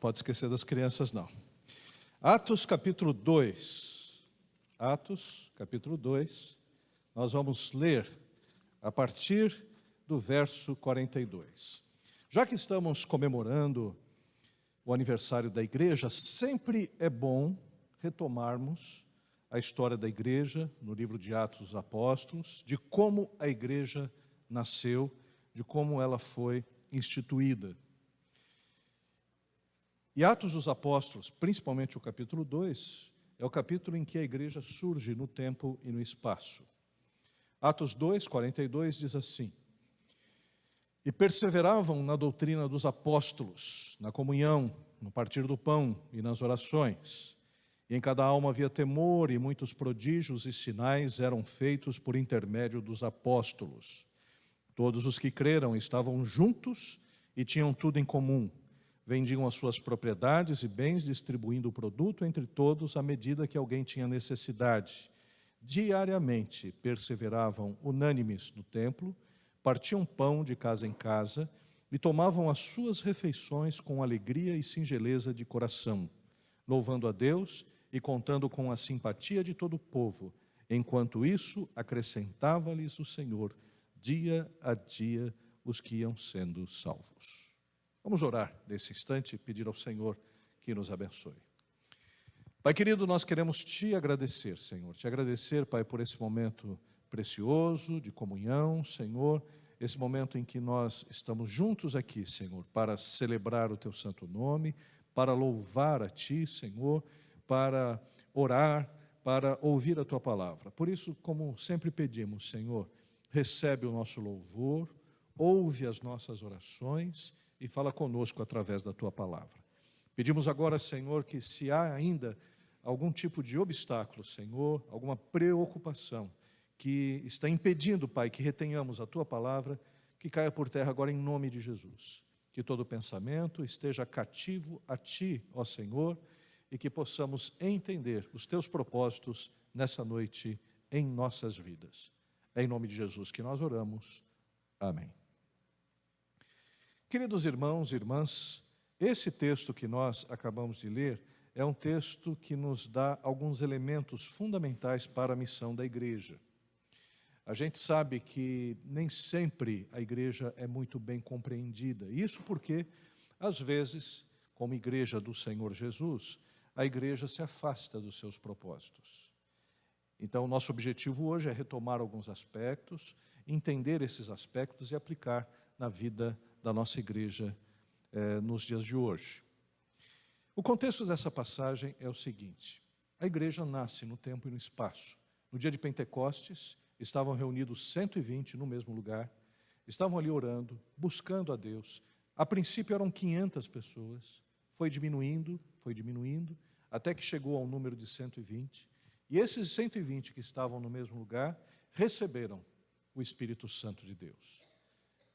pode esquecer das crianças não. Atos capítulo 2. Atos capítulo 2. Nós vamos ler a partir do verso 42. Já que estamos comemorando o aniversário da igreja, sempre é bom retomarmos a história da igreja no livro de Atos dos Apóstolos, de como a igreja nasceu, de como ela foi instituída. E Atos dos Apóstolos, principalmente o capítulo 2, é o capítulo em que a igreja surge no tempo e no espaço. Atos 2, 42 diz assim: E perseveravam na doutrina dos apóstolos, na comunhão, no partir do pão e nas orações. E em cada alma havia temor, e muitos prodígios e sinais eram feitos por intermédio dos apóstolos. Todos os que creram estavam juntos e tinham tudo em comum. Vendiam as suas propriedades e bens, distribuindo o produto entre todos à medida que alguém tinha necessidade. Diariamente perseveravam unânimes no templo, partiam pão de casa em casa e tomavam as suas refeições com alegria e singeleza de coração, louvando a Deus e contando com a simpatia de todo o povo. Enquanto isso, acrescentava-lhes o Senhor, dia a dia, os que iam sendo salvos. Vamos orar nesse instante e pedir ao Senhor que nos abençoe. Pai querido, nós queremos te agradecer, Senhor. Te agradecer, Pai, por esse momento precioso de comunhão, Senhor. Esse momento em que nós estamos juntos aqui, Senhor, para celebrar o teu santo nome, para louvar a ti, Senhor, para orar, para ouvir a tua palavra. Por isso, como sempre pedimos, Senhor, recebe o nosso louvor, ouve as nossas orações e fala conosco através da tua palavra. Pedimos agora, Senhor, que se há ainda algum tipo de obstáculo, Senhor, alguma preocupação que está impedindo, Pai, que retenhamos a tua palavra, que caia por terra agora em nome de Jesus. Que todo pensamento esteja cativo a ti, ó Senhor, e que possamos entender os teus propósitos nessa noite em nossas vidas. É em nome de Jesus que nós oramos. Amém. Queridos irmãos e irmãs, esse texto que nós acabamos de ler é um texto que nos dá alguns elementos fundamentais para a missão da igreja. A gente sabe que nem sempre a igreja é muito bem compreendida. Isso porque, às vezes, como igreja do Senhor Jesus, a igreja se afasta dos seus propósitos. Então, nosso objetivo hoje é retomar alguns aspectos, entender esses aspectos e aplicar na vida da nossa igreja nos dias de hoje. O contexto dessa passagem é o seguinte: a igreja nasce no tempo e no espaço. No dia de Pentecostes, estavam reunidos 120 no mesmo lugar, estavam ali orando, buscando a Deus. A princípio eram 500 pessoas, foi diminuindo, até que chegou ao número de 120. E esses 120 que estavam no mesmo lugar receberam o Espírito Santo de Deus.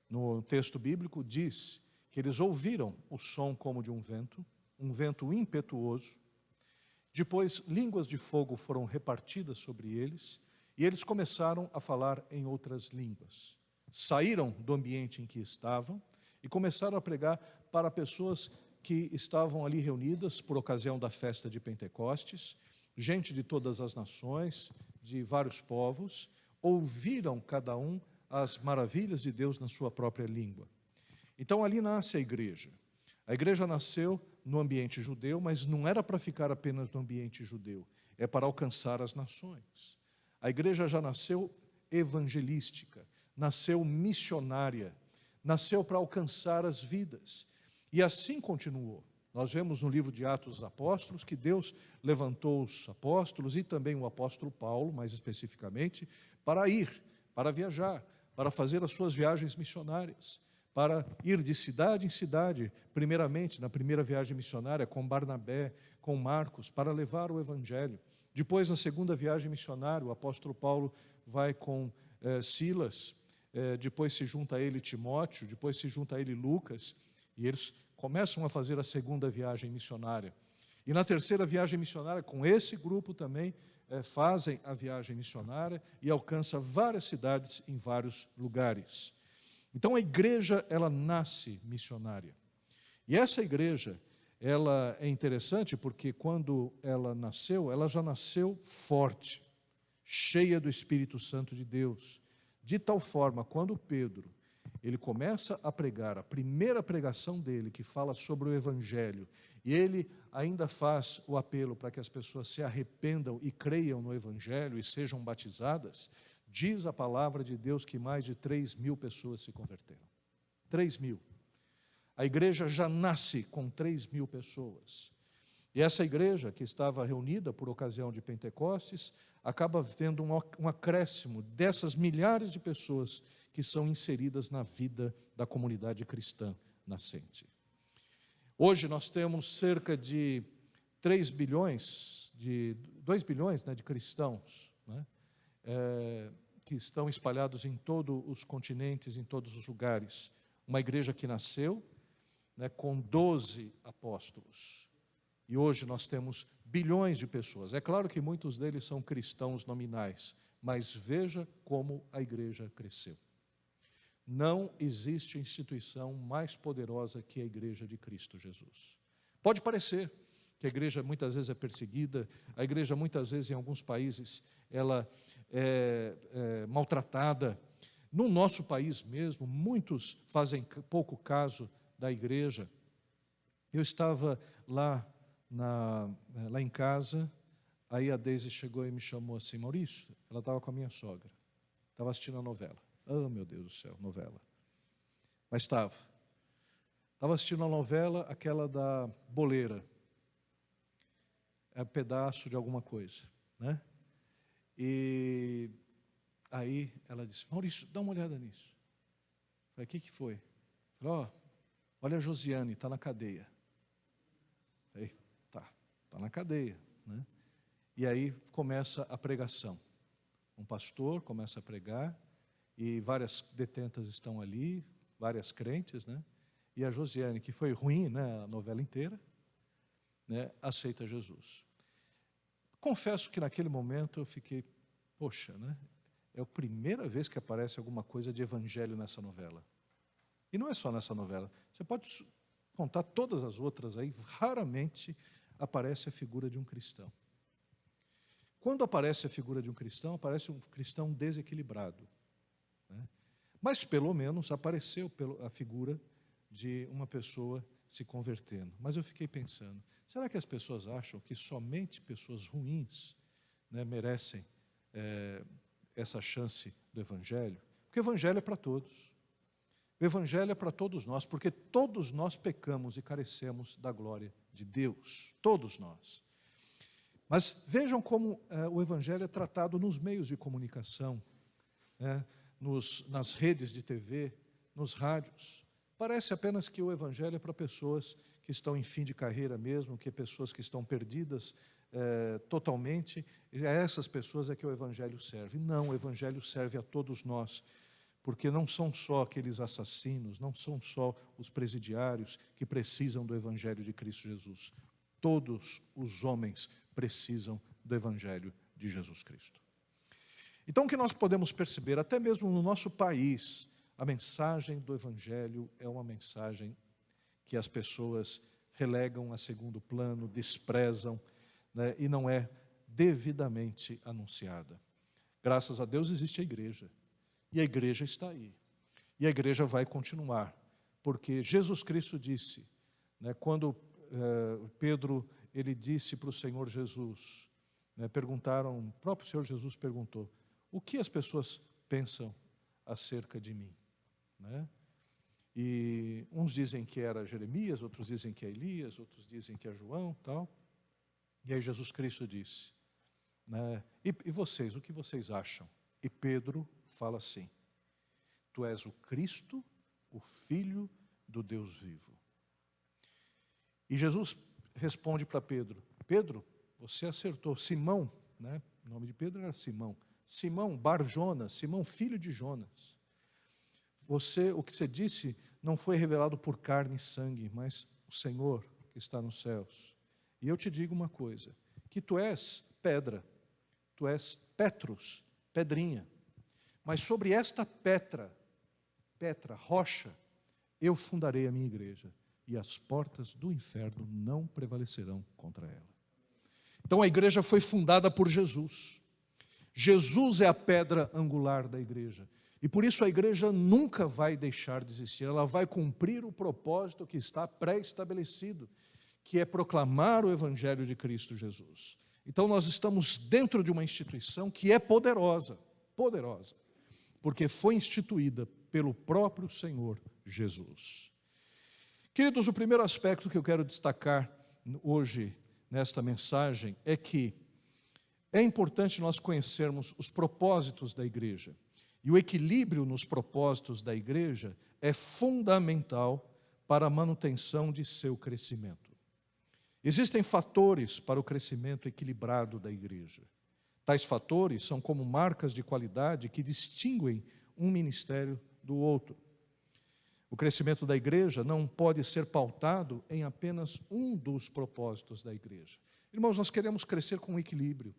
No texto bíblico diz que eles ouviram o som como de um vento impetuoso. Depois, línguas de fogo foram repartidas sobre eles e eles começaram a falar em outras línguas. Saíram do ambiente em que estavam e começaram a pregar para pessoas que estavam ali reunidas por ocasião da festa de Pentecostes. Gente de todas as nações, de vários povos, ouviram cada um as maravilhas de Deus na sua própria língua. Então ali nasce a igreja. A igreja nasceu no ambiente judeu, mas não era para ficar apenas no ambiente judeu, é para alcançar as nações. A igreja já nasceu evangelística, nasceu missionária, nasceu para alcançar as vidas. E assim continuou. Nós vemos no livro de Atos dos Apóstolos que Deus levantou os apóstolos e também o apóstolo Paulo, mais especificamente, para ir, para viajar, para fazer as suas viagens missionárias, para ir de cidade em cidade, primeiramente na primeira viagem missionária com Barnabé, com Marcos, para levar o evangelho. Depois, na segunda viagem missionária, o apóstolo Paulo vai com Silas, depois se junta a ele Timóteo, depois se junta a ele Lucas, e eles começam a fazer a segunda viagem missionária. E na terceira viagem missionária, com esse grupo também, fazem a viagem missionária e alcançam várias cidades em vários lugares. Então a igreja, ela nasce missionária. E essa igreja, ela é interessante porque quando ela nasceu, ela já nasceu forte, cheia do Espírito Santo de Deus, de tal forma, quando Pedro, ele começa a pregar, a primeira pregação dele, que fala sobre o Evangelho, e ele ainda faz o apelo para que as pessoas se arrependam e creiam no Evangelho e sejam batizadas, diz a palavra de Deus que mais de 3.000 pessoas se converteram. 3.000. A igreja já nasce com 3.000 pessoas. E essa igreja, que estava reunida por ocasião de Pentecostes, acaba vendo um acréscimo dessas milhares de pessoas que são inseridas na vida da comunidade cristã nascente. Hoje nós temos cerca de 2 bilhões de cristãos, né, que estão espalhados em todos os continentes, em todos os lugares. Uma igreja que nasceu, né, com 12 apóstolos. E hoje nós temos bilhões de pessoas. É claro que muitos deles são cristãos nominais, mas veja como a igreja cresceu. Não existe instituição mais poderosa que a igreja de Cristo Jesus. Pode parecer que a igreja muitas vezes é perseguida, a igreja muitas vezes em alguns países ela é maltratada. No nosso país mesmo, muitos fazem pouco caso da igreja. Eu estava lá em casa, aí a Deise chegou e me chamou assim, Maurício, ela estava com a minha sogra, estava assistindo a novela. Oh, meu Deus do céu, novela. Mas estava assistindo a novela, aquela da boleira, é um pedaço de alguma coisa, né? E aí ela disse, Maurício, dá uma olhada nisso. Eu falei, o que foi? Falei, olha a Josiane, está na cadeia. Falei, está na cadeia, né? E aí começa a pregação. Um pastor começa a pregar, e várias detentas estão ali, várias crentes, né? E a Josiane, que foi ruim, né, a novela inteira, né, aceita Jesus. Confesso que naquele momento eu fiquei, poxa, né? É a primeira vez que aparece alguma coisa de evangelho nessa novela. E não é só nessa novela. Você pode contar todas as outras aí, raramente aparece a figura de um cristão. Quando aparece a figura de um cristão, aparece um cristão desequilibrado, né? Mas pelo menos apareceu a figura de uma pessoa se convertendo. Mas eu fiquei pensando, será que as pessoas acham que somente pessoas ruins, né, merecem essa chance do Evangelho? Porque o Evangelho é para todos. O Evangelho é para todos nós, porque todos nós pecamos e carecemos da glória de Deus. Todos nós. Mas vejam como o Evangelho é tratado nos meios de comunicação, né, nas redes de TV, nos rádios. Parece apenas que o Evangelho é para pessoas que estão em fim de carreira mesmo, que pessoas que estão perdidas totalmente, e a essas pessoas é que o Evangelho serve. Não, o Evangelho serve a todos nós, porque não são só aqueles assassinos, não são só os presidiários que precisam do Evangelho de Cristo Jesus. Todos os homens precisam do Evangelho de Jesus Cristo. Então, o que nós podemos perceber, até mesmo no nosso país, a mensagem do Evangelho é uma mensagem que as pessoas relegam a segundo plano, desprezam, né, e não é devidamente anunciada. Graças a Deus existe a igreja, e a igreja está aí, e a igreja vai continuar, porque Jesus Cristo disse, né, quando Pedro ele disse para o Senhor Jesus, né, o próprio Senhor Jesus perguntou, o que as pessoas pensam acerca de mim? Né? E uns dizem que era Jeremias, outros dizem que é Elias, outros dizem que é João, tal. E aí Jesus Cristo disse, né, e vocês, o que vocês acham? E Pedro fala assim, tu és o Cristo, o Filho do Deus vivo. E Jesus responde para Pedro, Pedro, você acertou. Simão, né, o nome de Pedro era Simão, Simão Bar-Jonas, Simão filho de Jonas. O que você disse não foi revelado por carne e sangue, mas o Senhor que está nos céus. E eu te digo uma coisa, que tu és pedra, tu és Petrus, pedrinha, mas sobre esta Petra, rocha, eu fundarei a minha igreja. e as portas do inferno não prevalecerão contra ela. Então a igreja foi fundada por Jesus. Jesus é a pedra angular da igreja. E por isso a igreja nunca vai deixar de existir. Ela vai cumprir o propósito que está pré-estabelecido, que é proclamar o evangelho de Cristo Jesus. Então nós estamos dentro de uma instituição que é poderosa, poderosa, porque foi instituída pelo próprio Senhor Jesus. Queridos, o primeiro aspecto que eu quero destacar hoje nesta mensagem é que é importante nós conhecermos os propósitos da igreja. E o equilíbrio nos propósitos da igreja é fundamental para a manutenção de seu crescimento. Existem fatores para o crescimento equilibrado da igreja. Tais fatores são como marcas de qualidade que distinguem um ministério do outro. O crescimento da igreja não pode ser pautado em apenas um dos propósitos da igreja. Irmãos, nós queremos crescer com equilíbrio.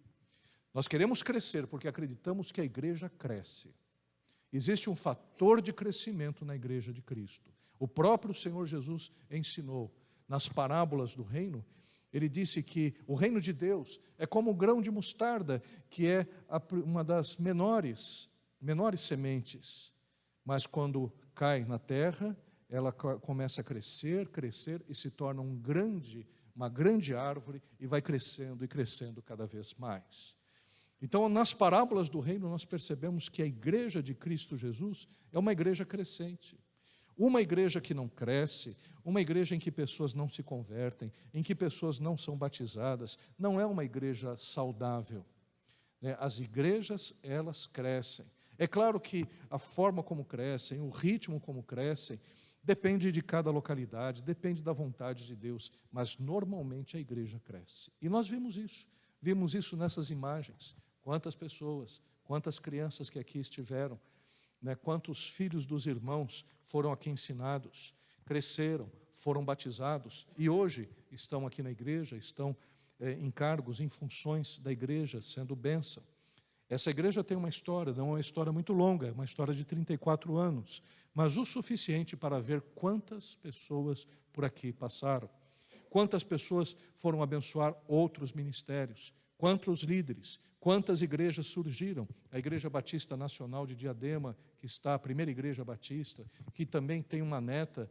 Nós queremos crescer porque acreditamos que a igreja cresce. Existe um fator de crescimento na igreja de Cristo. O próprio Senhor Jesus ensinou nas parábolas do reino. Ele disse que o reino de Deus é como o grão de mostarda, que é uma das menores sementes. Mas quando cai na terra, ela começa a crescer e se torna uma grande árvore e vai crescendo e crescendo cada vez mais. Então, nas parábolas do reino, nós percebemos que a igreja de Cristo Jesus é uma igreja crescente. Uma igreja que não cresce, uma igreja em que pessoas não se convertem, em que pessoas não são batizadas, não é uma igreja saudável. As igrejas, elas crescem. É claro que a forma como crescem, o ritmo como crescem, depende de cada localidade, depende da vontade de Deus, mas normalmente a igreja cresce. E nós vimos isso nessas imagens. Quantas pessoas, quantas crianças que aqui estiveram, quantos filhos dos irmãos foram aqui ensinados, cresceram, foram batizados e hoje estão aqui na igreja, estão em cargos, em funções da igreja, sendo bênção. Essa igreja tem uma história, não é uma história muito longa, é uma história de 34 anos, mas o suficiente para ver quantas pessoas por aqui passaram, quantas pessoas foram abençoar outros ministérios, quantos líderes, quantas igrejas surgiram. A Igreja Batista Nacional de Diadema, que está a primeira igreja batista, que também tem uma neta,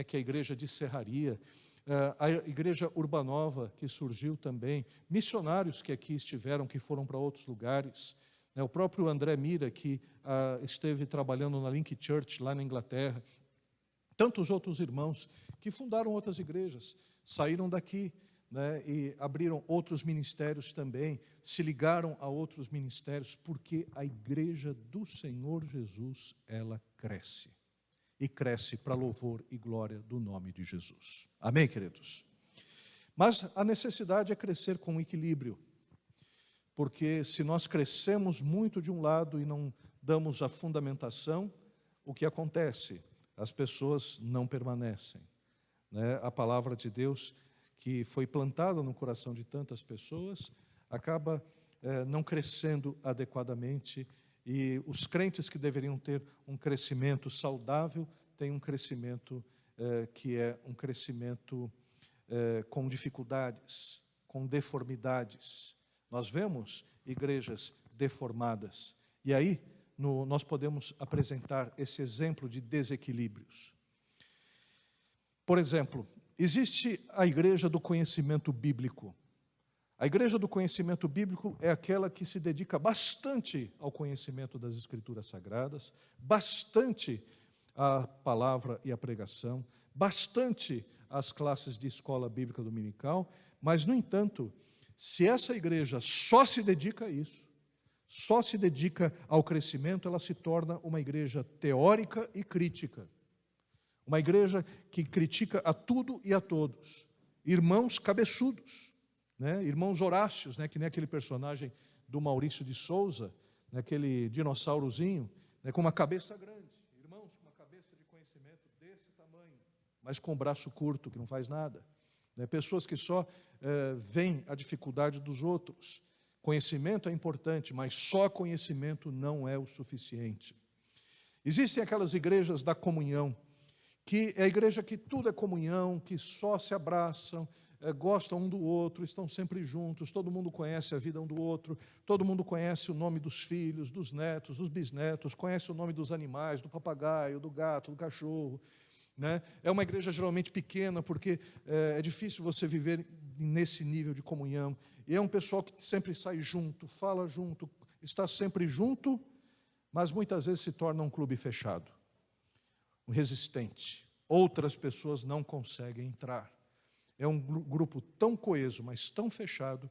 que é a igreja de Serraria, a igreja Urbanova, que surgiu também, missionários que aqui estiveram, que foram para outros lugares, o próprio André Mira, que esteve trabalhando na Link Church, lá na Inglaterra, tantos outros irmãos que fundaram outras igrejas, saíram daqui, e abriram outros ministérios também, se ligaram a outros ministérios, porque a igreja do Senhor Jesus, ela cresce. E cresce para louvor e glória do nome de Jesus. Amém, queridos? Mas a necessidade é crescer com equilíbrio, porque se nós crescemos muito de um lado e não damos a fundamentação, o que acontece? As pessoas não permanecem. A palavra de Deus, que foi plantada no coração de tantas pessoas, acaba não crescendo adequadamente, e os crentes que deveriam ter um crescimento saudável, têm um crescimento que é um crescimento com dificuldades, com deformidades. Nós vemos igrejas deformadas, e aí nós podemos apresentar esse exemplo de desequilíbrios. Por exemplo, existe a igreja do conhecimento bíblico. A igreja do conhecimento bíblico é aquela que se dedica bastante ao conhecimento das Escrituras Sagradas, bastante à palavra e à pregação, bastante às classes de escola bíblica dominical, mas, no entanto, se essa igreja só se dedica a isso, só se dedica ao crescimento, ela se torna uma igreja teórica e crítica. Uma igreja que critica a tudo e a todos. Irmãos cabeçudos, irmãos Horácios, que nem aquele personagem do Maurício de Souza, aquele dinossaurozinho, com uma cabeça grande. Irmãos com uma cabeça de conhecimento desse tamanho, mas com o braço curto, que não faz nada. Pessoas que só veem a dificuldade dos outros. Conhecimento é importante, mas só conhecimento não é o suficiente. Existem aquelas igrejas da comunhão, que é a igreja que tudo é comunhão, que só se abraçam, gostam um do outro, estão sempre juntos, todo mundo conhece a vida um do outro, todo mundo conhece o nome dos filhos, dos netos, dos bisnetos, conhece o nome dos animais, do papagaio, do gato, do cachorro, né? É uma igreja geralmente pequena, porque é difícil você viver nesse nível de comunhão, e é um pessoal que sempre sai junto, fala junto, está sempre junto, mas muitas vezes se torna um clube fechado, resistente. Outras pessoas não conseguem entrar. É um grupo tão coeso, mas tão fechado,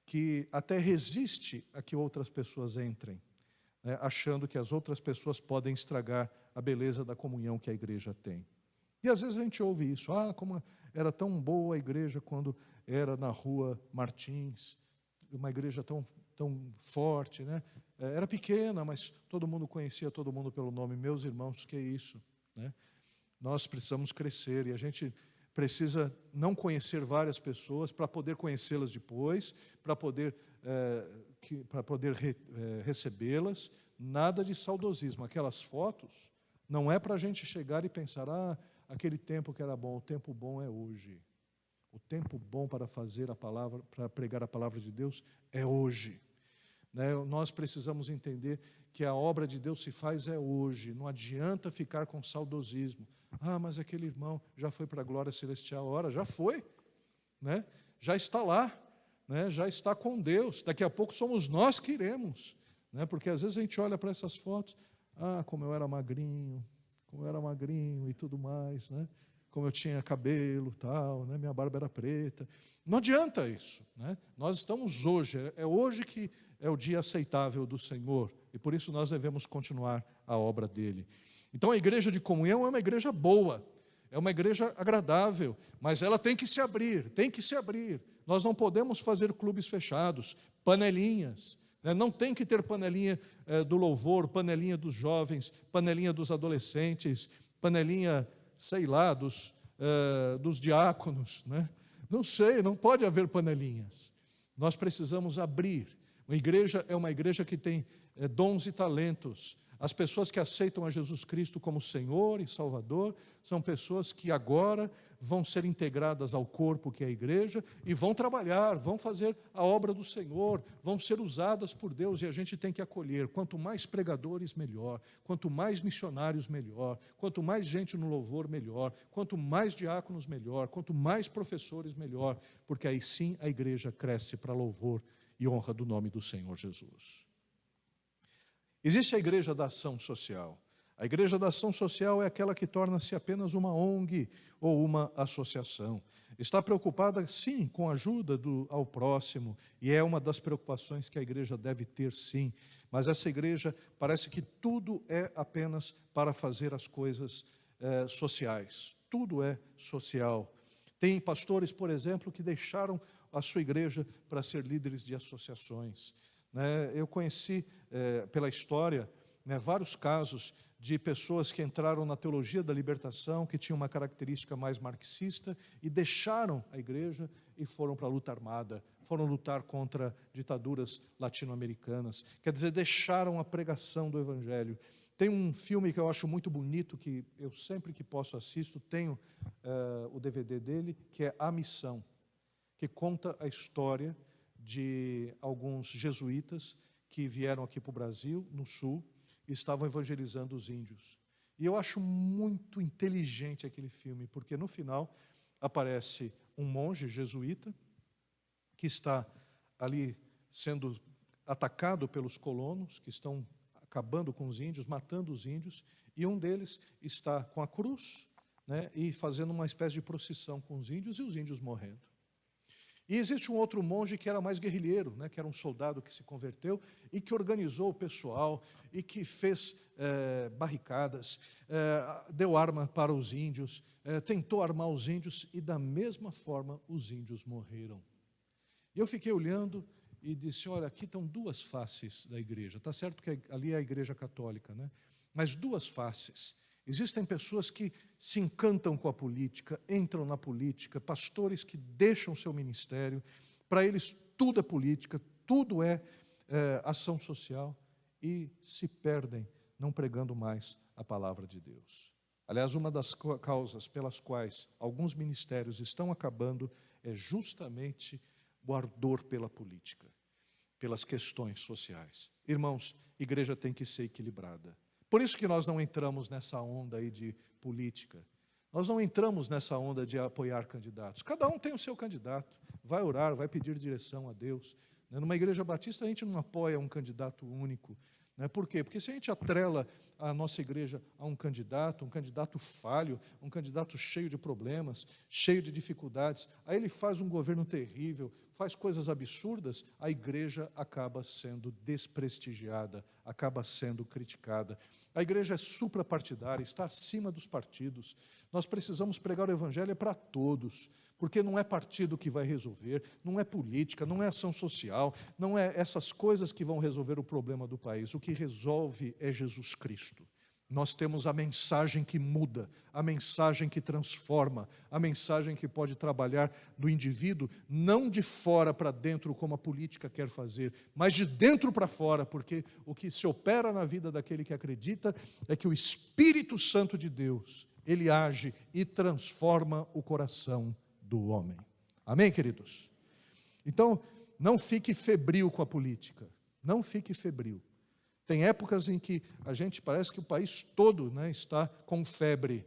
que até resiste a que outras pessoas entrem, né, achando que as outras pessoas podem estragar a beleza da comunhão que a igreja tem. E às vezes a gente ouve isso, como era tão boa a igreja quando era na rua Martins, uma igreja tão forte, né? Era pequena, mas todo mundo conhecia todo mundo pelo nome. Meus irmãos, que é isso, né? Nós precisamos crescer, e a gente precisa não conhecer várias pessoas para poder conhecê-las depois, para poder recebê-las. Nada de saudosismo. Aquelas fotos não é para a gente chegar e pensar, aquele tempo que era bom. O tempo bom é hoje. O tempo bom para fazer a palavra, para pregar a palavra de Deus é hoje, né? Nós precisamos entender que a obra de Deus se faz hoje. Não adianta ficar com saudosismo. Mas aquele irmão já foi para a glória celestial. Ora, já foi, né? Já está lá, né? Já está com Deus. Daqui a pouco somos nós que iremos, né? Porque às vezes a gente olha para essas fotos, como eu era magrinho e tudo mais, né? Como eu tinha cabelo, tal, né? Minha barba era preta. Não adianta isso, né? Nós estamos hoje, é hoje que é o dia aceitável do Senhor, e por isso nós devemos continuar a obra dele. Então a igreja de comunhão é uma igreja boa, é uma igreja agradável, mas ela tem que se abrir, Nós não podemos fazer clubes fechados, panelinhas, né? Não tem que ter panelinha do louvor, panelinha dos jovens, panelinha dos adolescentes, panelinha, sei lá, dos diáconos, né? Não sei, não pode haver panelinhas. Nós precisamos abrir. Uma igreja é uma igreja que tem dons e talentos. As pessoas que aceitam a Jesus Cristo como Senhor e Salvador são pessoas que agora vão ser integradas ao corpo que é a igreja e vão trabalhar, vão fazer a obra do Senhor, vão ser usadas por Deus, e a gente tem que acolher. Quanto mais pregadores, melhor. Quanto mais missionários, melhor. Quanto mais gente no louvor, melhor. Quanto mais diáconos, melhor. Quanto mais professores, melhor. Porque aí sim a igreja cresce para louvor e honra do nome do Senhor Jesus. Existe a igreja da ação social. A igreja da ação social é aquela que torna-se apenas uma ONG ou uma associação. Está preocupada, sim, com a ajuda ao próximo, e é uma das preocupações que a igreja deve ter, sim. Mas essa igreja parece que tudo é apenas para fazer as coisas sociais. Tudo é social. Tem pastores, por exemplo, que deixaram a sua igreja para ser líderes de associações. Eu conheci, pela história, vários casos de pessoas que entraram na teologia da libertação, que tinham uma característica mais marxista, e deixaram a igreja e foram para a luta armada, foram lutar contra ditaduras latino-americanas. Quer dizer, deixaram a pregação do Evangelho. Tem um filme que eu acho muito bonito, que eu sempre que posso assisto, tenho o DVD dele, que é A Missão, que conta a história de alguns jesuítas que vieram aqui para o Brasil, no sul, e estavam evangelizando os índios. E eu acho muito inteligente aquele filme, porque no final aparece um monge jesuíta que está ali sendo atacado pelos colonos, que estão acabando com os índios, matando os índios, e um deles está com a cruz, né, e fazendo uma espécie de procissão com os índios, e os índios morrendo. E existe um outro monge que era mais guerrilheiro, né, que era um soldado que se converteu e que organizou o pessoal e que fez barricadas, deu arma para os índios, tentou armar os índios, e da mesma forma os índios morreram. E eu fiquei olhando e disse, olha, aqui estão duas faces da igreja. Está certo que ali é a igreja católica, né? Mas duas faces. Existem pessoas que se encantam com a política, entram na política, pastores que deixam o seu ministério, para eles tudo é política, tudo é ação social, e se perdem não pregando mais a palavra de Deus. Aliás, uma das causas pelas quais alguns ministérios estão acabando é justamente o ardor pela política, pelas questões sociais. Irmãos, igreja tem que ser equilibrada. Por isso que nós não entramos nessa onda aí de política. Nós não entramos nessa onda de apoiar candidatos. Cada um tem o seu candidato, vai orar, vai pedir direção a Deus. Numa igreja batista a gente não apoia um candidato único. Por quê? Porque se a gente atrela a nossa igreja a um candidato falho, um candidato cheio de problemas, cheio de dificuldades, aí ele faz um governo terrível, faz coisas absurdas, a igreja acaba sendo desprestigiada, acaba sendo criticada. A igreja é suprapartidária, está acima dos partidos. Nós precisamos pregar o evangelho para todos, porque não é partido que vai resolver, não é política, não é ação social, não é essas coisas que vão resolver o problema do país. O que resolve é Jesus Cristo. Nós temos a mensagem que muda, a mensagem que transforma, a mensagem que pode trabalhar do indivíduo, não de fora para dentro, como a política quer fazer, mas de dentro para fora, porque o que se opera na vida daquele que acredita é que o Espírito Santo de Deus, ele age e transforma o coração do homem. Amém, queridos? Então, não fique febril com a política, não fique febril. Tem épocas em que a gente parece que o país todo, está com febre,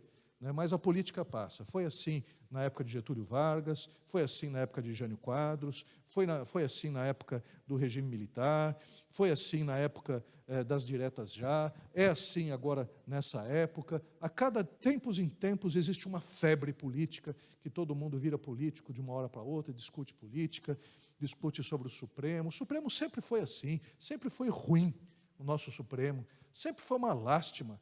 mas a política passa. Foi assim na época de Getúlio Vargas, foi assim na época de Jânio Quadros, foi assim na época do regime militar, foi assim na época das diretas já, é assim agora nessa época. A cada tempos em tempos existe uma febre política, que todo mundo vira político de uma hora para outra, discute política, discute sobre o Supremo. O Supremo sempre foi assim, sempre foi ruim. O nosso Supremo, sempre foi uma lástima.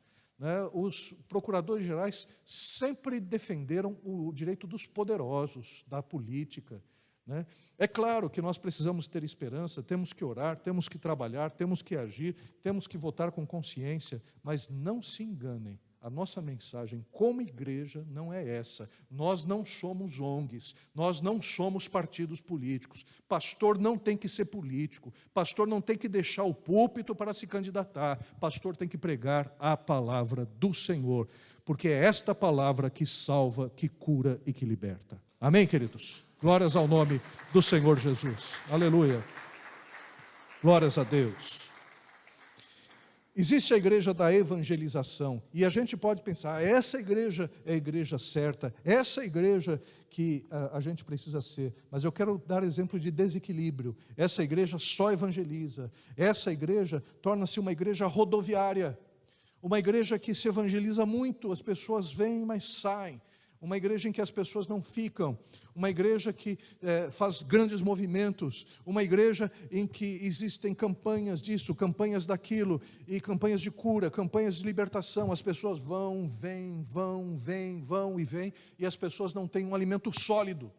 Os procuradores gerais sempre defenderam o direito dos poderosos, da política. É claro que nós precisamos ter esperança, temos que orar, temos que trabalhar, temos que agir, temos que votar com consciência, mas não se enganem. A nossa mensagem como igreja não é essa. Nós não somos ONGs, nós não somos partidos políticos. Pastor não tem que ser político, pastor não tem que deixar o púlpito para se candidatar, pastor tem que pregar a palavra do Senhor, porque é esta palavra que salva, que cura e que liberta. Amém, queridos? Glórias ao nome do Senhor Jesus. Aleluia. Glórias a Deus. Existe a igreja da evangelização, e a gente pode pensar, essa igreja é a igreja certa, essa é a igreja que a gente precisa ser, mas eu quero dar exemplo de desequilíbrio. Essa igreja só evangeliza, essa igreja torna-se uma igreja rodoviária, uma igreja que se evangeliza muito, as pessoas vêm, mas saem. Uma igreja em que as pessoas não ficam, uma igreja que faz grandes movimentos, uma igreja em que existem campanhas disso, campanhas daquilo, e campanhas de cura, campanhas de libertação. As pessoas vão, vêm, vão e vêm, e as pessoas não têm um alimento sólido,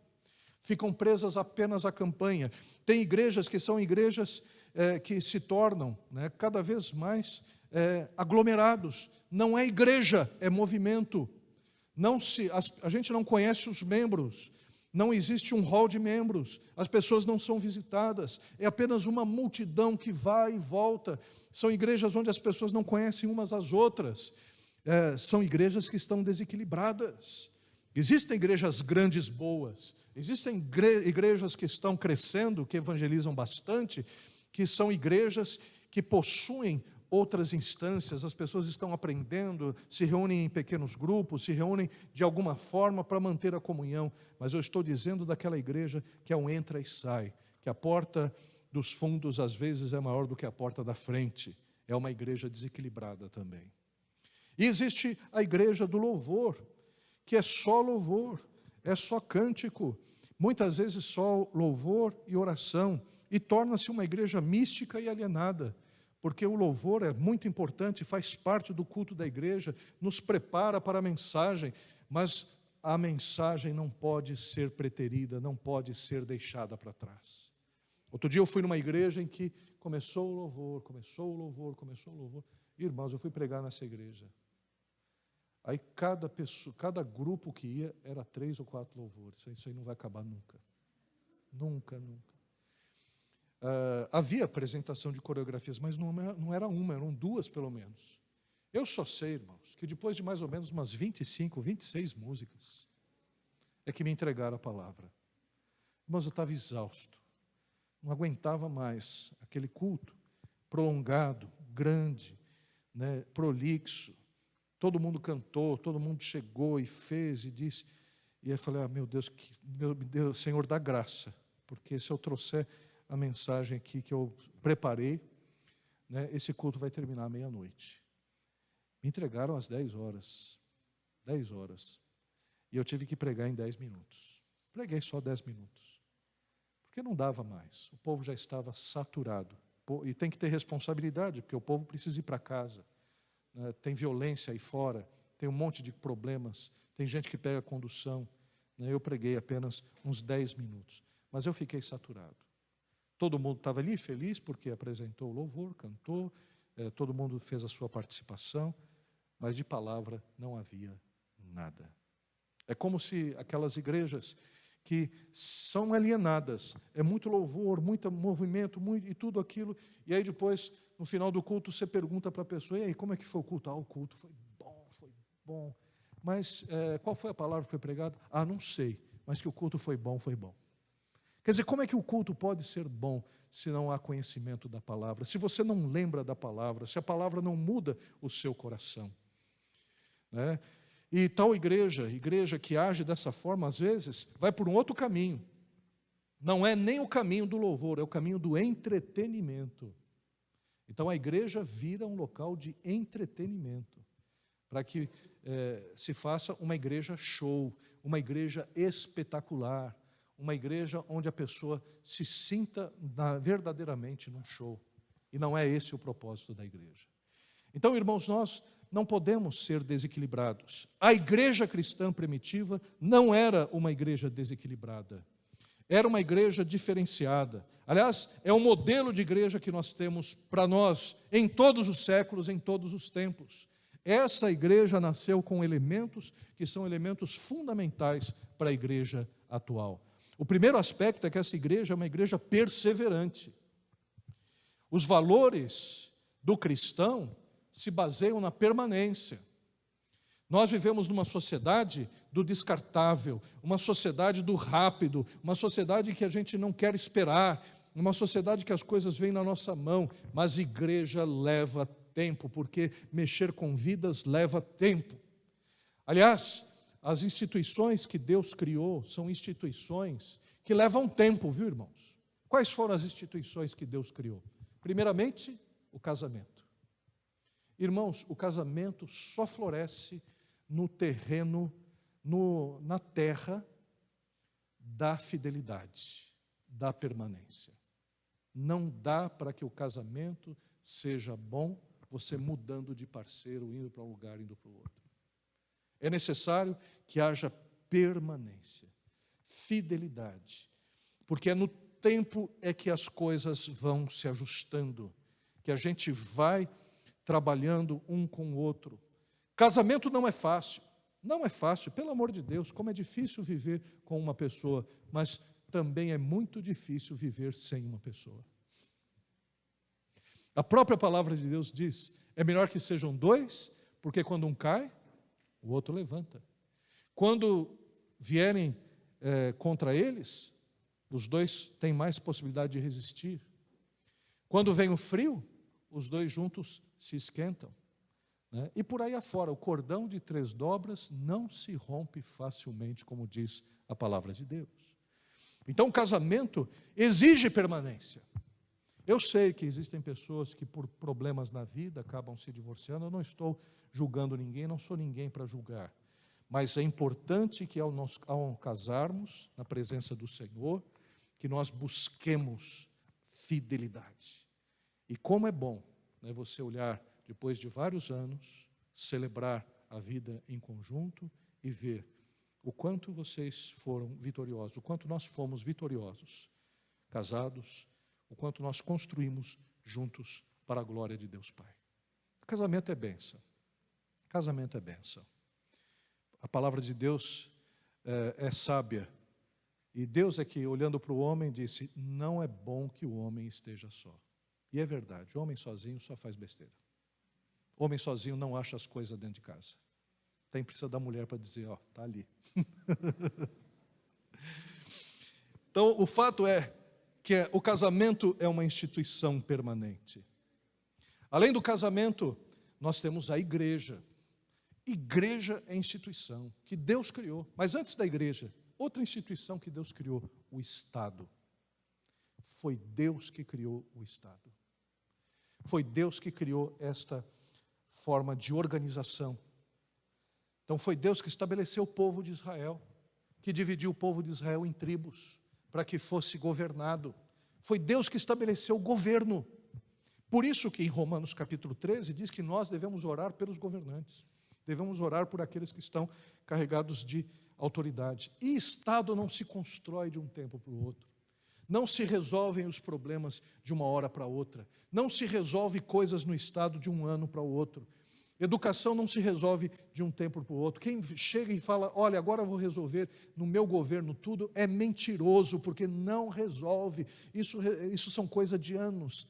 ficam presas apenas à campanha. Tem igrejas que são igrejas que se tornam cada vez mais aglomerados. Não é igreja, é movimento. A gente não conhece os membros, não existe um hall de membros, as pessoas não são visitadas, é apenas uma multidão que vai e volta. São igrejas onde as pessoas não conhecem umas às outras, são igrejas que estão desequilibradas. Existem igrejas grandes, boas, existem igrejas que estão crescendo, que evangelizam bastante, que são igrejas que possuem outras instâncias, as pessoas estão aprendendo, se reúnem em pequenos grupos, se reúnem de alguma forma para manter a comunhão, mas eu estou dizendo daquela igreja que é um entra e sai, que a porta dos fundos às vezes é maior do que a porta da frente, é uma igreja desequilibrada também. E existe a igreja do louvor, que é só louvor, é só cântico, muitas vezes só louvor e oração, e torna-se uma igreja mística e alienada, porque o louvor é muito importante, faz parte do culto da igreja, nos prepara para a mensagem, mas a mensagem não pode ser preterida, não pode ser deixada para trás. Outro dia eu fui numa igreja em que começou o louvor. Irmãos, eu fui pregar nessa igreja. Aí cada grupo que ia era 3 ou 4 louvores. Isso aí não vai acabar nunca. Nunca. Havia apresentação de coreografias, mas não era uma, eram 2 pelo menos. Eu só sei, irmãos, que depois de mais ou menos umas 25, 26 músicas, é que me entregaram a palavra. Irmãos, eu estava exausto, não aguentava mais aquele culto prolongado, grande, né, prolixo. Todo mundo cantou, todo mundo chegou e fez e disse. E aí eu falei, meu Deus, meu Deus, Senhor, dá graça, porque se eu trouxer a mensagem aqui que eu preparei, né, esse culto vai terminar à meia-noite. Me entregaram às 10 horas. 10 horas. E eu tive que pregar em 10 minutos. Preguei só 10 minutos. Porque não dava mais. O povo já estava saturado. E tem que ter responsabilidade, porque o povo precisa ir para casa. Tem violência aí fora, tem um monte de problemas, tem gente que pega condução. Eu preguei apenas uns 10 minutos, mas eu fiquei saturado. Todo mundo estava ali feliz porque apresentou o louvor, cantou, todo mundo fez a sua participação, mas de palavra não havia nada. É como se aquelas igrejas que são alienadas, é muito louvor, muito movimento, e tudo aquilo, e aí depois, no final do culto, você pergunta para a pessoa, e aí, como é que foi o culto? O culto foi bom, mas qual foi a palavra que foi pregada? Não sei, mas que o culto foi bom, foi bom. Quer dizer, como é que o culto pode ser bom se não há conhecimento da palavra? Se você não lembra da palavra, se a palavra não muda o seu coração, né? E tal igreja que age dessa forma, às vezes, vai por um outro caminho. Não é nem o caminho do louvor, é o caminho do entretenimento. Então a igreja vira um local de entretenimento, para que se faça uma igreja show, uma igreja espetacular, uma igreja onde a pessoa se sinta verdadeiramente num show. E não é esse o propósito da igreja. Então, irmãos, nós não podemos ser desequilibrados. A igreja cristã primitiva não era uma igreja desequilibrada. Era uma igreja diferenciada. Aliás, é um modelo de igreja que nós temos para nós em todos os séculos, em todos os tempos. Essa igreja nasceu com elementos que são elementos fundamentais para a igreja atual. O primeiro aspecto é que essa igreja é uma igreja perseverante. Os valores do cristão se baseiam na permanência. Nós vivemos numa sociedade do descartável, uma sociedade do rápido, uma sociedade que a gente não quer esperar, uma sociedade que as coisas vêm na nossa mão, mas igreja leva tempo, porque mexer com vidas leva tempo. Aliás, as instituições que Deus criou são instituições que levam tempo, viu, irmãos? Quais foram as instituições que Deus criou? Primeiramente, o casamento. Irmãos, o casamento só floresce no terreno, na terra da fidelidade, da permanência. Não dá para que o casamento seja bom você mudando de parceiro, indo para um lugar, indo para o outro. É necessário que haja permanência, fidelidade, porque é no tempo é que as coisas vão se ajustando, que a gente vai trabalhando um com o outro. Casamento não é fácil, pelo amor de Deus, como é difícil viver com uma pessoa, mas também é muito difícil viver sem uma pessoa. A própria palavra de Deus diz, é melhor que sejam dois, porque quando um cai, o outro levanta. Quando vierem contra eles, os dois têm mais possibilidade de resistir. Quando vem o frio, os dois juntos se esquentam, né? E por aí afora, o cordão de 3 dobras não se rompe facilmente, como diz a palavra de Deus. Então o casamento exige permanência. Eu sei que existem pessoas que por problemas na vida acabam se divorciando, eu não estou julgando ninguém, não sou ninguém para julgar, mas é importante que ao casarmos na presença do Senhor, que nós busquemos fidelidade. E como é bom, né, você olhar depois de vários anos, celebrar a vida em conjunto e ver o quanto vocês foram vitoriosos, o quanto nós fomos vitoriosos, casados, o quanto nós construímos juntos para a glória de Deus Pai. Casamento é bênção. Casamento é bênção. A palavra de Deus é sábia. E Deus é que, olhando para o homem, disse, não é bom que o homem esteja só. E é verdade, o homem sozinho só faz besteira. Homem sozinho não acha as coisas dentro de casa. Precisa da mulher para dizer, ó, está ali. Então, o fato é que o casamento é uma instituição permanente. Além do casamento, nós temos a igreja. Igreja é instituição que Deus criou. Mas antes da igreja, outra instituição que Deus criou, o Estado. Foi Deus que criou o Estado. Foi Deus que criou esta forma de organização. Então foi Deus que estabeleceu o povo de Israel, que dividiu o povo de Israel em tribos, para que fosse governado. Foi Deus que estabeleceu o governo. Por isso que em Romanos capítulo 13 diz que nós devemos orar pelos governantes. Devemos orar por aqueles que estão carregados de autoridade. E Estado não se constrói de um tempo para o outro. Não se resolvem os problemas de uma hora para outra. Não se resolve coisas no Estado de um ano para o outro. Educação não se resolve de um tempo para o outro. Quem chega e fala, olha, agora eu vou resolver no meu governo tudo, é mentiroso, porque não resolve. Isso são coisas de anos.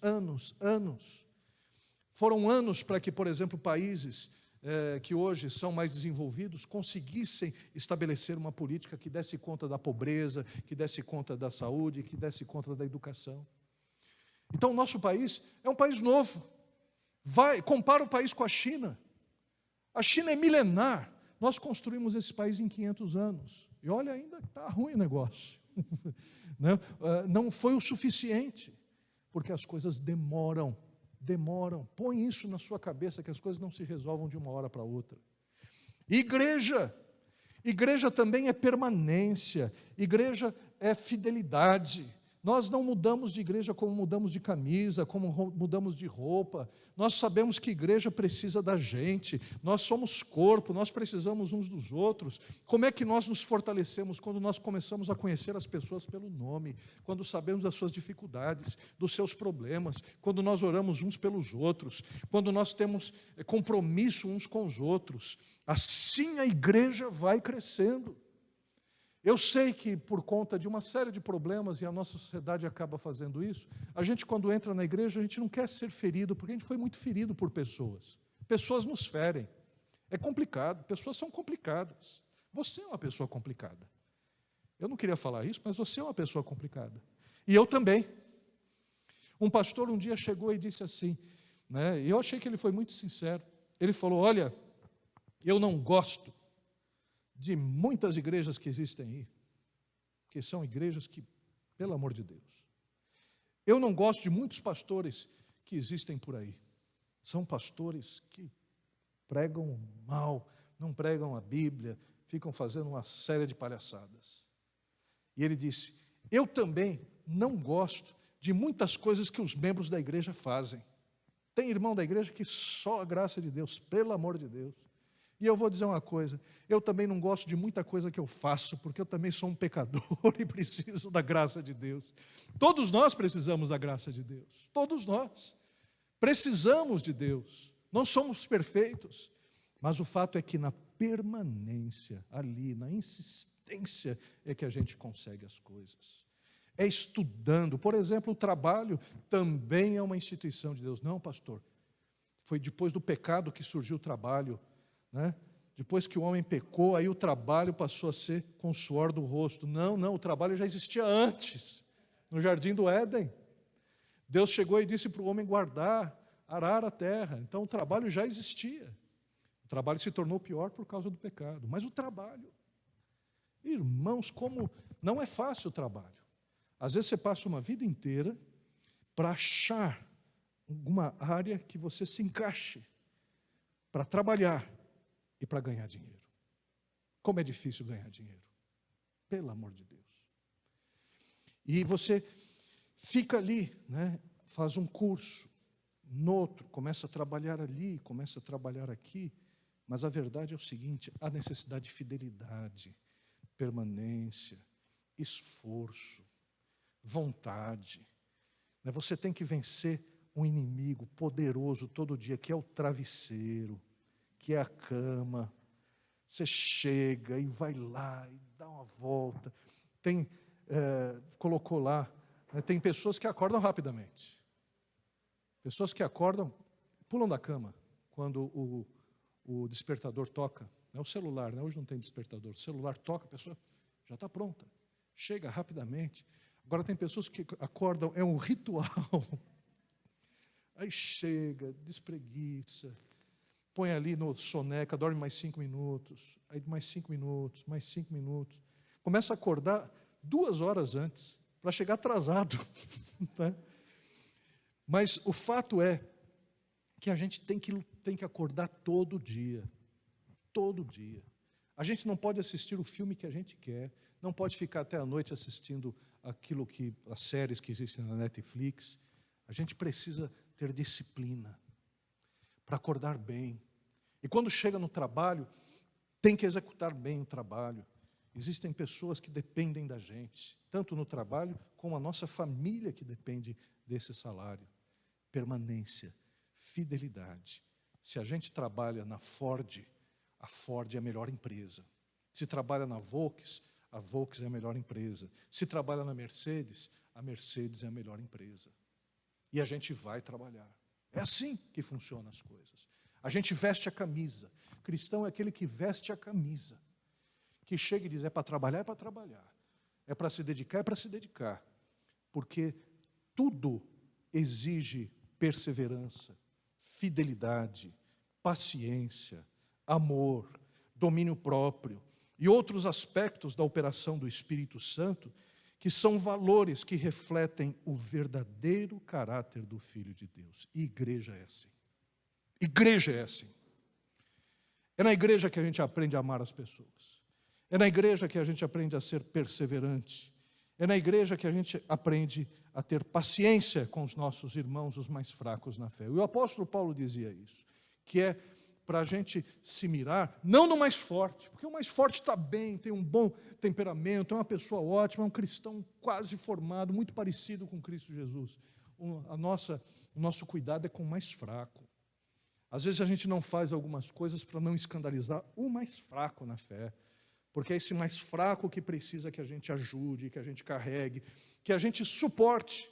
Foram anos para que, por exemplo, países que hoje são mais desenvolvidos conseguissem estabelecer uma política que desse conta da pobreza, que desse conta da saúde, que desse conta da educação. Então, o nosso país é um país novo. Compara o país com a China. A China é milenar. Nós construímos esse país em 500 anos. E olha, ainda está ruim o negócio. Não foi o suficiente, porque as coisas demoram. Põe isso na sua cabeça, que as coisas não se resolvam de uma hora para outra. Igreja também é permanência. Igreja é fidelidade. Nós não mudamos de igreja como mudamos de camisa, como mudamos de roupa. Nós sabemos que igreja precisa da gente. Nós somos corpo, nós precisamos uns dos outros. Como é que nós nos fortalecemos? Quando nós começamos a conhecer as pessoas pelo nome, quando sabemos das suas dificuldades, dos seus problemas, quando nós oramos uns pelos outros, quando nós temos compromisso uns com os outros. Assim a igreja vai crescendo. Eu sei que por conta de uma série de problemas, e a nossa sociedade acaba fazendo isso, a gente quando entra na igreja, a gente não quer ser ferido, porque a gente foi muito ferido por pessoas. Pessoas nos ferem. É complicado, pessoas são complicadas. Você é uma pessoa complicada. Eu não queria falar isso, mas você é uma pessoa complicada. E eu também. Um pastor um dia chegou e disse assim, e eu achei que ele foi muito sincero. Ele falou, olha, eu não gosto de muitas igrejas que existem aí, que são igrejas que, pelo amor de Deus, eu não gosto de muitos pastores que existem por aí. São pastores que pregam mal, não pregam a Bíblia, ficam fazendo uma série de palhaçadas. E ele disse, eu também não gosto de muitas coisas que os membros da igreja fazem. Tem irmão da igreja que só a graça de Deus, pelo amor de Deus. E eu vou dizer uma coisa, eu também não gosto de muita coisa que eu faço, porque eu também sou um pecador e preciso da graça de Deus. Todos nós precisamos da graça de Deus, todos nós precisamos de Deus, não somos perfeitos, mas o fato é que na permanência, ali, na insistência, é que a gente consegue as coisas. É estudando, por exemplo, o trabalho também é uma instituição de Deus. Não, pastor, foi depois do pecado que surgiu o trabalho. Depois que o homem pecou, aí o trabalho passou a ser com o suor do rosto. Não, o trabalho já existia antes, no jardim do Éden. Deus chegou e disse para o homem guardar, arar a terra. Então o trabalho já existia. O trabalho se tornou pior por causa do pecado. Mas o trabalho, irmãos, como não é fácil o trabalho. Às vezes você passa uma vida inteira para achar alguma área que você se encaixe, para trabalhar e para ganhar dinheiro. Como é difícil ganhar dinheiro. Pelo amor de Deus. E você fica ali, faz um curso, no outro, começa a trabalhar ali, começa a trabalhar aqui, mas a verdade é o seguinte, há necessidade de fidelidade, permanência, esforço, vontade. Você tem que vencer um inimigo poderoso todo dia, que é o travesseiro, que é a cama. Você chega e vai lá e dá uma volta. Colocou lá, tem pessoas que acordam rapidamente. Pessoas que acordam, pulam da cama quando o despertador toca. É o celular, né? Hoje não tem despertador. O celular toca, a pessoa já está pronta. Chega rapidamente. Agora tem pessoas que acordam, é um ritual. Aí chega, despreguiça, põe ali no soneca, dorme mais 5 minutos, aí mais 5 minutos, mais 5 minutos. Começa a acordar 2 horas antes, para chegar atrasado. Né? Mas o fato é que a gente tem que acordar todo dia. Todo dia. A gente não pode assistir o filme que a gente quer, não pode ficar até a noite assistindo as séries que existem na Netflix. A gente precisa ter disciplina para acordar bem. E quando chega no trabalho, tem que executar bem o trabalho. Existem pessoas que dependem da gente, tanto no trabalho como a nossa família que depende desse salário. Permanência, fidelidade. Se a gente trabalha na Ford, a Ford é a melhor empresa. Se trabalha na Volks, a Volks é a melhor empresa. Se trabalha na Mercedes, a Mercedes é a melhor empresa. E a gente vai trabalhar. É assim que funcionam as coisas. A gente veste a camisa. O cristão é aquele que veste a camisa. Que chega e diz, é para trabalhar, é para trabalhar. É para se dedicar, é para se dedicar. Porque tudo exige perseverança, fidelidade, paciência, amor, domínio próprio e outros aspectos da operação do Espírito Santo que são valores que refletem o verdadeiro caráter do Filho de Deus. E igreja é assim. Igreja é assim. É na igreja que a gente aprende a amar as pessoas. É na igreja que a gente aprende a ser perseverante. É na igreja que a gente aprende a ter paciência com os nossos irmãos, os mais fracos na fé. E o apóstolo Paulo dizia isso, que é para a gente se mirar, não no mais forte, porque o mais forte está bem, tem um bom temperamento, é uma pessoa ótima, é um cristão quase formado, muito parecido com Cristo Jesus. O nosso cuidado é com o mais fraco. Às vezes a gente não faz algumas coisas para não escandalizar o mais fraco na fé, porque é esse mais fraco que precisa que a gente ajude, que a gente carregue, que a gente suporte,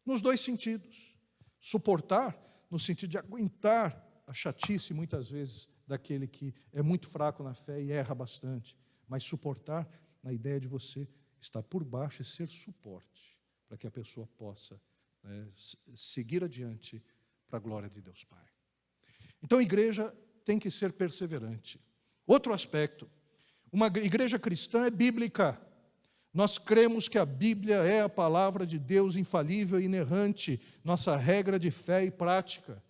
nos 2 sentidos. Suportar, no sentido de aguentar a chatice, muitas vezes, daquele que é muito fraco na fé e erra bastante, mas suportar na ideia de você estar por baixo e ser suporte, para que a pessoa possa seguir adiante para a glória de Deus Pai. Então, a igreja tem que ser perseverante. Outro aspecto, uma igreja cristã é bíblica. Nós cremos que a Bíblia é a palavra de Deus infalível e inerrante, nossa regra de fé e prática.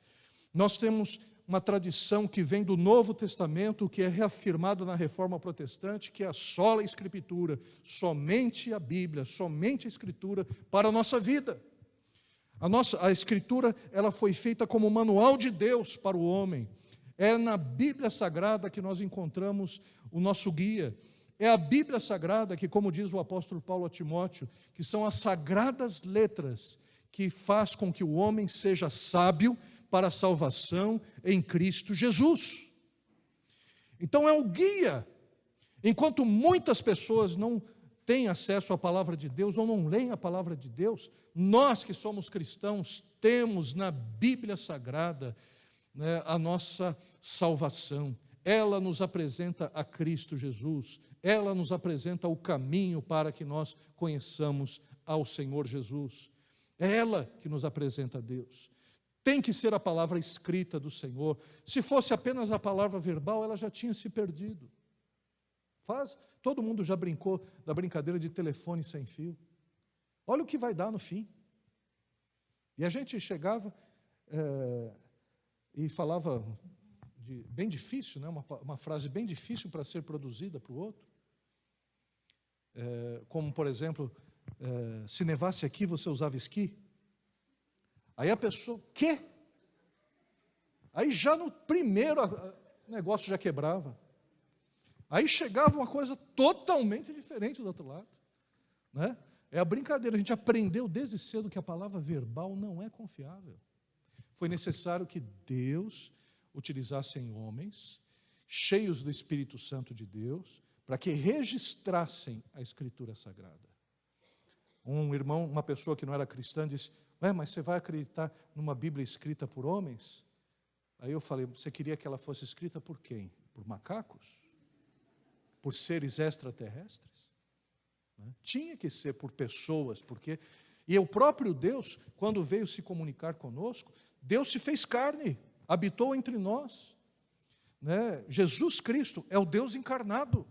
Nós temos uma tradição que vem do Novo Testamento, que é reafirmado na Reforma Protestante, que é a sola Escritura, somente a Bíblia, somente a Escritura para a nossa vida. A Escritura ela foi feita como manual de Deus para o homem. É na Bíblia Sagrada que nós encontramos o nosso guia. É a Bíblia Sagrada que, como diz o apóstolo Paulo a Timóteo, que são as sagradas letras que faz com que o homem seja sábio para a salvação em Cristo Jesus. Então é o guia. Enquanto muitas pessoas não têm acesso à palavra de Deus ou não leem a palavra de Deus, nós que somos cristãos temos na Bíblia Sagrada a nossa salvação. Ela nos apresenta a Cristo Jesus, ela nos apresenta o caminho para que nós conheçamos ao Senhor Jesus. É ela que nos apresenta a Deus. Tem que ser a palavra escrita do Senhor. Se fosse apenas a palavra verbal, ela já tinha se perdido. Todo mundo já brincou da brincadeira de telefone sem fio. Olha o que vai dar no fim. E a gente chegava e falava bem difícil, né? uma frase bem difícil para ser produzida para o outro. Como, por exemplo, se nevasse aqui, você usava esqui? Aí a pessoa, quê? Aí já no primeiro o negócio já quebrava. Aí chegava uma coisa totalmente diferente do outro lado. Né? É a brincadeira, a gente aprendeu desde cedo que a palavra verbal não é confiável. Foi necessário que Deus utilizasse homens cheios do Espírito Santo de Deus para que registrassem a Escritura Sagrada. Um irmão, uma pessoa que não era cristã, disse, mas você vai acreditar numa Bíblia escrita por homens? Aí eu falei, você queria que ela fosse escrita por quem? Por macacos? Por seres extraterrestres? Né? Tinha que ser por pessoas, porque... E o próprio Deus, quando veio se comunicar conosco, Deus se fez carne, habitou entre nós. Né? Jesus Cristo é o Deus encarnado,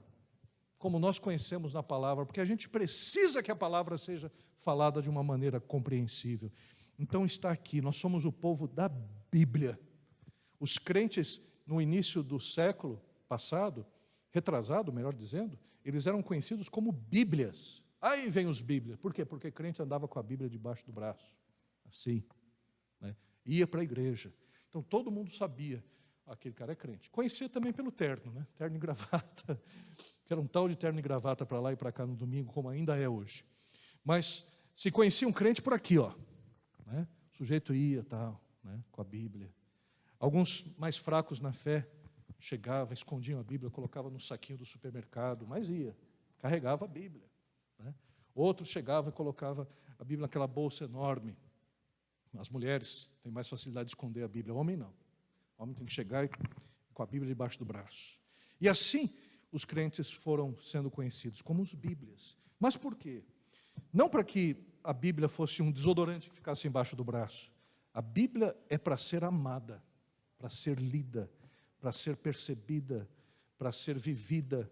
como nós conhecemos na palavra, porque a gente precisa que a palavra seja falada de uma maneira compreensível. Então está aqui, nós somos o povo da Bíblia. Os crentes, no início do século passado, retrasado, melhor dizendo, eles eram conhecidos como Bíblias. Aí vem os Bíblias. Por quê? Porque crente andava com a Bíblia debaixo do braço, assim, né? Ia para a igreja. Então todo mundo sabia, aquele cara é crente. Conhecia também pelo terno, né? Terno e gravata, que era um tal de terno e gravata para lá e para cá no domingo, como ainda é hoje. Mas se conhecia um crente por aqui, ó, né? O sujeito ia, tal, né? Com a Bíblia. Alguns mais fracos na fé chegavam, escondiam a Bíblia, colocavam no saquinho do supermercado, mas ia, carregava a Bíblia. Né? Outros chegavam e colocavam a Bíblia naquela bolsa enorme. As mulheres têm mais facilidade de esconder a Bíblia, o homem não. O homem tem que chegar com a Bíblia debaixo do braço. E assim os crentes foram sendo conhecidos como os Bíblias. Mas por quê? Não para que a Bíblia fosse um desodorante que ficasse embaixo do braço. A Bíblia é para ser amada, para ser lida, para ser percebida, para ser vivida.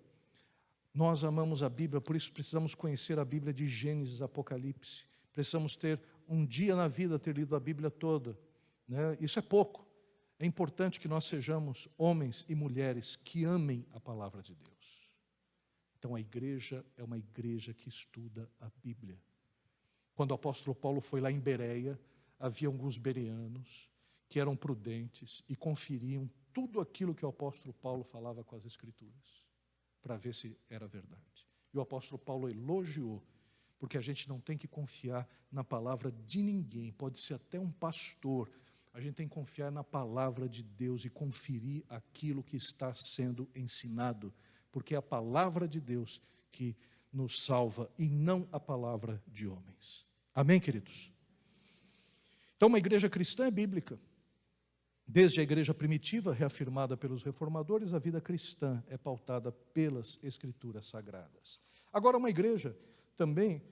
Nós amamos a Bíblia, por isso precisamos conhecer a Bíblia de Gênesis, Apocalipse. Precisamos ter um dia na vida ter lido a Bíblia toda, né? Isso é pouco. É importante que nós sejamos homens e mulheres que amem a palavra de Deus. Então a igreja é uma igreja que estuda a Bíblia. Quando o apóstolo Paulo foi lá em Bereia, havia alguns bereanos que eram prudentes e conferiam tudo aquilo que o apóstolo Paulo falava com as Escrituras, para ver se era verdade. E o apóstolo Paulo elogiou, porque a gente não tem que confiar na palavra de ninguém, pode ser até um pastor. A gente tem que confiar na palavra de Deus e conferir aquilo que está sendo ensinado, porque é a palavra de Deus que nos salva e não a palavra de homens. Amém, queridos? Então, uma igreja cristã é bíblica. Desde a igreja primitiva, reafirmada pelos reformadores, a vida cristã é pautada pelas Escrituras Sagradas. Agora, uma igreja, também,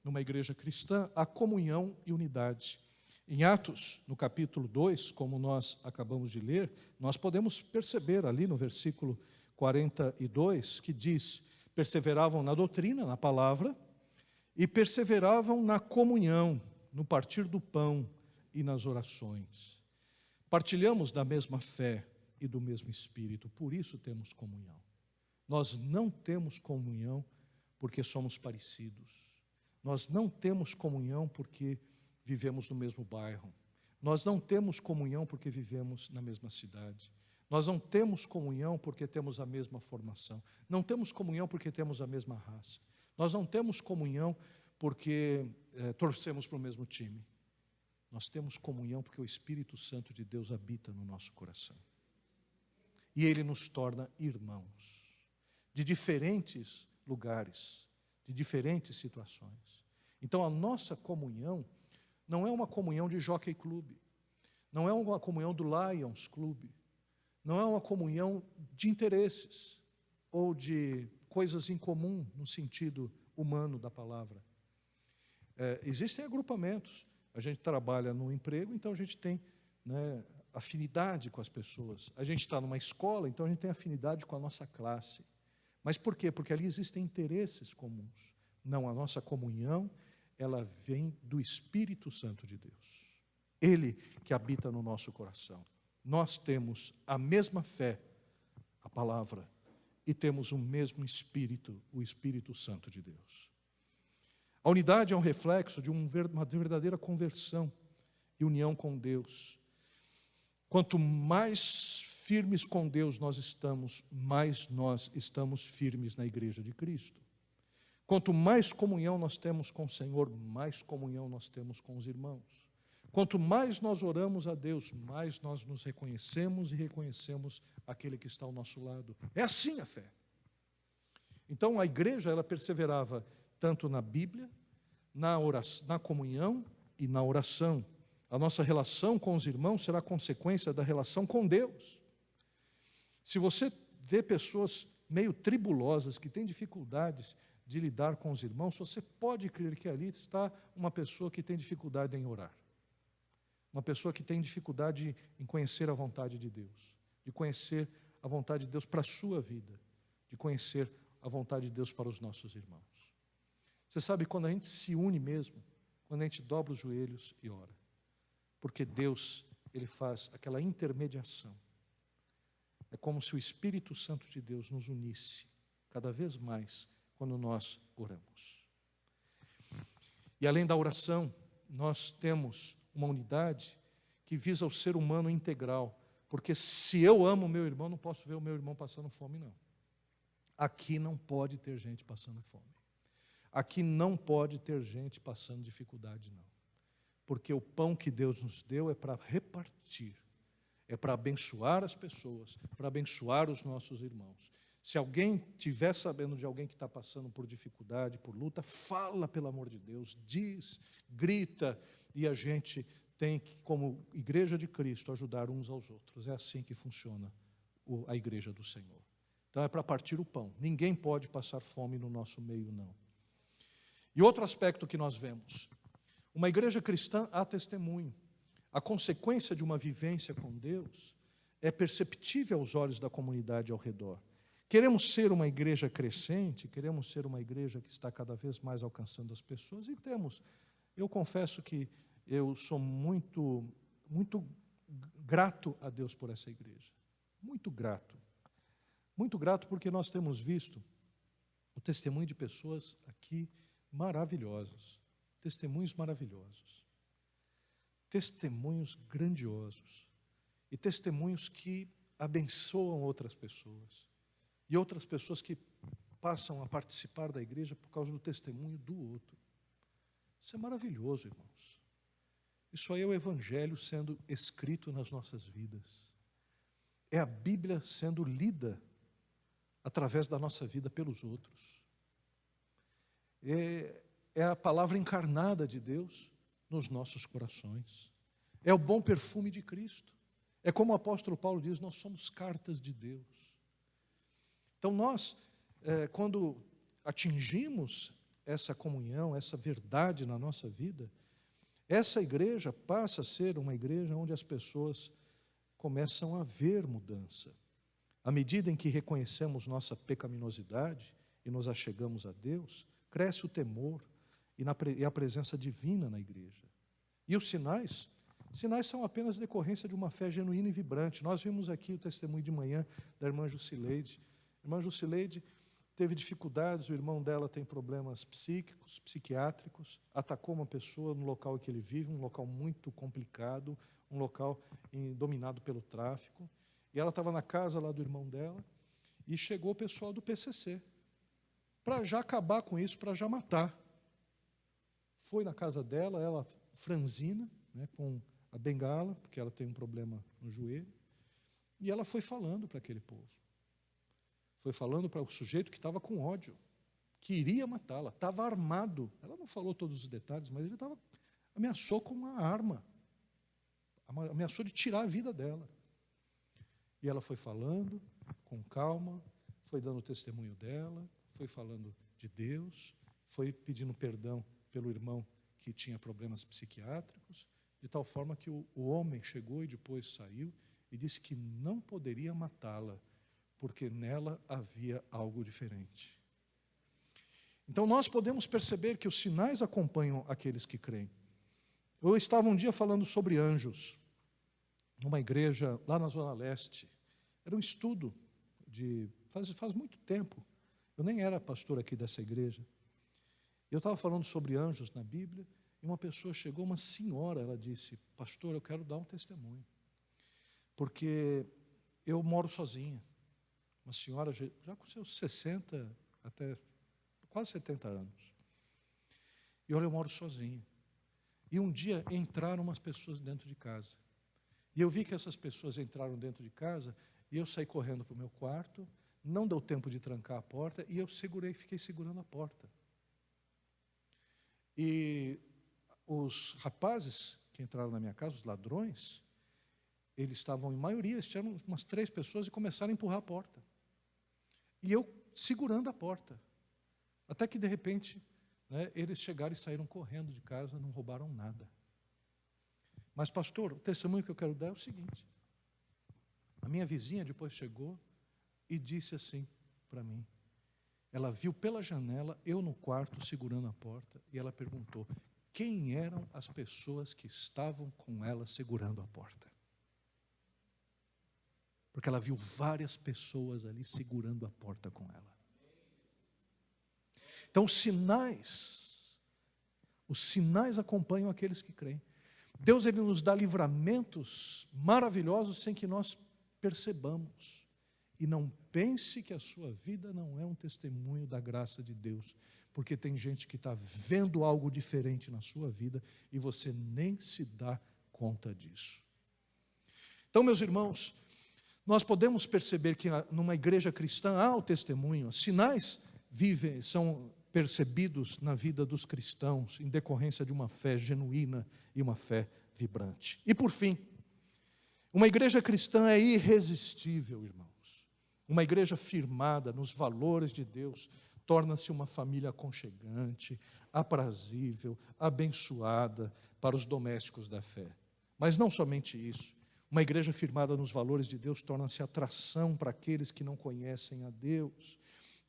numa igreja cristã, há comunhão e unidade. Em Atos, no capítulo 2, como nós acabamos de ler, nós podemos perceber ali no versículo 42, que diz, perseveravam na doutrina, na palavra, e perseveravam na comunhão, no partir do pão e nas orações. Partilhamos da mesma fé e do mesmo Espírito, por isso temos comunhão. Nós não temos comunhão porque somos parecidos. Nós não temos comunhão porque vivemos no mesmo bairro. Nós não temos comunhão porque vivemos na mesma cidade. Nós não temos comunhão porque temos a mesma formação. Não temos comunhão porque temos a mesma raça. Nós não temos comunhão porque torcemos para o mesmo time. Nós temos comunhão porque o Espírito Santo de Deus habita no nosso coração. E Ele nos torna irmãos, de diferentes lugares, de diferentes situações. Então a nossa comunhão não é uma comunhão de Jockey Club, não é uma comunhão do Lions Club, não é uma comunhão de interesses ou de coisas em comum no sentido humano da palavra. Existem agrupamentos. A gente trabalha no emprego, então a gente tem, né, afinidade com as pessoas. A gente está numa escola, então a gente tem afinidade com a nossa classe. Mas por quê? Porque ali existem interesses comuns. Não, a nossa comunhão, ela vem do Espírito Santo de Deus. Ele que habita no nosso coração. Nós temos a mesma fé, a palavra, e temos o mesmo Espírito, o Espírito Santo de Deus. A unidade é um reflexo de uma verdadeira conversão e união com Deus. Quanto mais firmes com Deus nós estamos, mais nós estamos firmes na igreja de Cristo. Quanto mais comunhão nós temos com o Senhor, mais comunhão nós temos com os irmãos. Quanto mais nós oramos a Deus, mais nós nos reconhecemos e reconhecemos aquele que está ao nosso lado. É assim a fé. Então a igreja, ela perseverava tanto na Bíblia, na comunhão e na oração. A nossa relação com os irmãos será consequência da relação com Deus. Se você vê pessoas meio tribulosas, que têm dificuldades de lidar com os irmãos, você pode crer que ali está uma pessoa que tem dificuldade em orar. Uma pessoa que tem dificuldade em conhecer a vontade de Deus, de conhecer a vontade de Deus para a sua vida, de conhecer a vontade de Deus para os nossos irmãos. Você sabe, quando a gente se une mesmo, quando a gente dobra os joelhos e ora, porque Deus, Ele faz aquela intermediação. É como se o Espírito Santo de Deus nos unisse cada vez mais quando nós oramos. E além da oração, nós temos uma unidade que visa o ser humano integral, porque se eu amo o meu irmão, não posso ver o meu irmão passando fome, não. Aqui não pode ter gente passando fome. Aqui não pode ter gente passando dificuldade, não. Porque o pão que Deus nos deu é para repartir, é para abençoar as pessoas, para abençoar os nossos irmãos. Se alguém estiver sabendo de alguém que está passando por dificuldade, por luta, fala, pelo amor de Deus, diz, grita, e a gente tem que, como igreja de Cristo, ajudar uns aos outros. É assim que funciona a igreja do Senhor. Então é para partir o pão. Ninguém pode passar fome no nosso meio, não. E outro aspecto que nós vemos, uma igreja cristã há testemunho. A consequência de uma vivência com Deus é perceptível aos olhos da comunidade ao redor. Queremos ser uma igreja crescente, queremos ser uma igreja que está cada vez mais alcançando as pessoas, e temos. Eu confesso que eu sou muito grato a Deus por essa igreja. Muito grato. Muito grato porque nós temos visto o testemunho de pessoas aqui maravilhosos. Testemunhos maravilhosos. Testemunhos grandiosos. E testemunhos que abençoam outras pessoas. E outras pessoas que passam a participar da igreja por causa do testemunho do outro. Isso é maravilhoso, irmãos. Isso aí é o Evangelho sendo escrito nas nossas vidas. É a Bíblia sendo lida através da nossa vida pelos outros. É a palavra encarnada de Deus nos nossos corações. É o bom perfume de Cristo. É como o apóstolo Paulo diz, nós somos cartas de Deus. Então nós, quando atingimos essa comunhão, essa verdade na nossa vida, essa igreja passa a ser uma igreja onde as pessoas começam a ver mudança. À medida em que reconhecemos nossa pecaminosidade e nos achegamos a Deus, cresce o temor e a presença divina na igreja. E os sinais? Sinais são apenas decorrência de uma fé genuína e vibrante. Nós vimos aqui o testemunho de manhã da irmã Jusileide. A irmã Jusileide teve dificuldades, o irmão dela tem problemas psíquicos, psiquiátricos, atacou uma pessoa no local em que ele vive, um local muito complicado, um local dominado pelo tráfico. E ela estava na casa lá do irmão dela, e chegou o pessoal do PCC, para já acabar com isso, para já matar. Foi na casa dela, ela franzina, né, com a bengala, porque ela tem um problema no joelho, e ela foi falando para aquele povo. Foi falando para o sujeito que estava com ódio, que iria matá-la, estava armado. Ela não falou todos os detalhes, mas ele ameaçou com uma arma, ameaçou de tirar a vida dela. E ela foi falando com calma, foi dando o testemunho dela, foi falando de Deus, foi pedindo perdão pelo irmão que tinha problemas psiquiátricos, de tal forma que o homem chegou e depois saiu e disse que não poderia matá-la, porque nela havia algo diferente. Então nós podemos perceber que os sinais acompanham aqueles que creem. Eu estava um dia falando sobre anjos, numa igreja lá na Zona Leste. Era um estudo faz muito tempo. Eu nem era pastor aqui dessa igreja. Eu estava falando sobre anjos na Bíblia, e uma pessoa chegou, uma senhora, ela disse, pastor, eu quero dar um testemunho, porque eu moro sozinha. Uma senhora já com seus 60, até quase 70 anos. E olha, eu moro sozinha. E um dia entraram umas pessoas dentro de casa. E eu vi que essas pessoas entraram dentro de casa, e eu saí correndo para o meu quarto, não deu tempo de trancar a porta, e eu fiquei segurando a porta. E os rapazes que entraram na minha casa, os ladrões, eles estavam em maioria, eles tinham umas 3 pessoas e começaram a empurrar a porta. E eu segurando a porta. Até que, de repente, né, eles chegaram e saíram correndo de casa, não roubaram nada. Mas, pastor, o testemunho que eu quero dar é o seguinte. A minha vizinha depois chegou e disse assim para mim. Ela viu pela janela, eu no quarto, segurando a porta, e ela perguntou, quem eram as pessoas que estavam com ela segurando a porta? Porque ela viu várias pessoas ali segurando a porta com ela. Então, os sinais acompanham aqueles que creem. Deus, Ele nos dá livramentos maravilhosos sem que nós percebamos. E não pense que a sua vida não é um testemunho da graça de Deus, porque tem gente que está vendo algo diferente na sua vida e você nem se dá conta disso. Então, meus irmãos, nós podemos perceber que numa igreja cristã há o testemunho, sinais são percebidos na vida dos cristãos, em decorrência de uma fé genuína e uma fé vibrante. E por fim, uma igreja cristã é irresistível, irmãos. Uma igreja firmada nos valores de Deus torna-se uma família aconchegante, aprazível, abençoada para os domésticos da fé. Mas não somente isso. Uma igreja firmada nos valores de Deus torna-se atração para aqueles que não conhecem a Deus.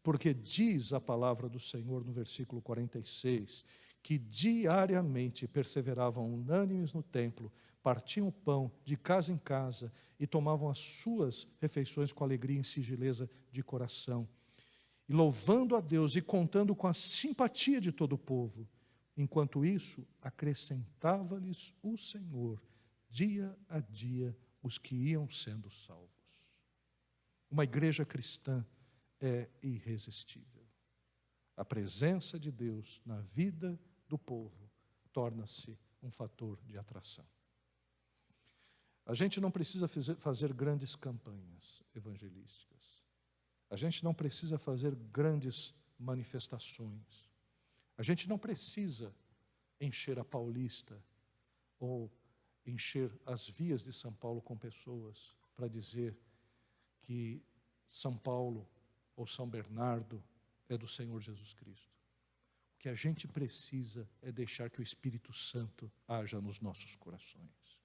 Porque diz a palavra do Senhor no versículo 46, que diariamente perseveravam unânimes no templo, partiam o pão de casa em casa e tomavam as suas refeições com alegria e sigileza de coração. E louvando a Deus e contando com a simpatia de todo o povo. Enquanto isso, acrescentava-lhes o Senhor, dia a dia, os que iam sendo salvos. Uma igreja cristã é irresistível. A presença de Deus na vida do povo torna-se um fator de atração. A gente não precisa fazer grandes campanhas evangelísticas. A gente não precisa fazer grandes manifestações. A gente não precisa encher a Paulista ou encher as vias de São Paulo com pessoas para dizer que São Paulo ou São Bernardo é do Senhor Jesus Cristo. O que a gente precisa é deixar que o Espírito Santo haja nos nossos corações.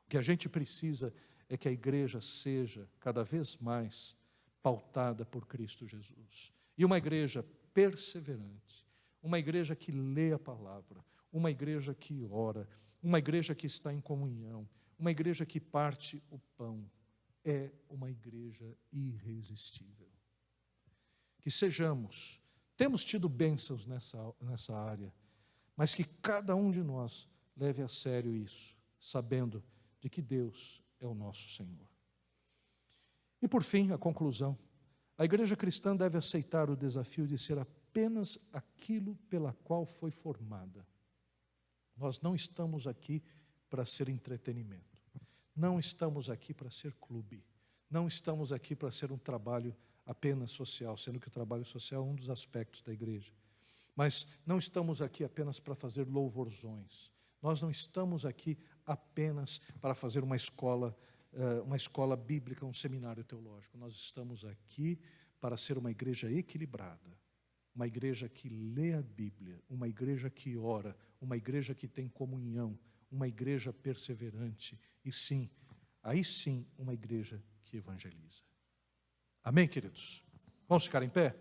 O que a gente precisa é que a igreja seja cada vez mais pautada por Cristo Jesus. E uma igreja perseverante, uma igreja que lê a palavra, uma igreja que ora, uma igreja que está em comunhão, uma igreja que parte o pão, é uma igreja irresistível. Que sejamos, temos tido bênçãos nessa área, mas que cada um de nós leve a sério isso, sabendo de que Deus é o nosso Senhor. E por fim, a conclusão, a igreja cristã deve aceitar o desafio de ser apenas aquilo pela qual foi formada. Nós não estamos aqui para ser entretenimento, não estamos aqui para ser clube, não estamos aqui para ser um trabalho apenas social, sendo que o trabalho social é um dos aspectos da igreja. Mas não estamos aqui apenas para fazer louvorzões. Nós não estamos aqui apenas para fazer uma escola bíblica, um seminário teológico. Nós estamos aqui para ser uma igreja equilibrada, uma igreja que lê a Bíblia, uma igreja que ora, uma igreja que tem comunhão, uma igreja perseverante e sim, aí sim, uma igreja que evangeliza. Amém, queridos? Vamos ficar em pé?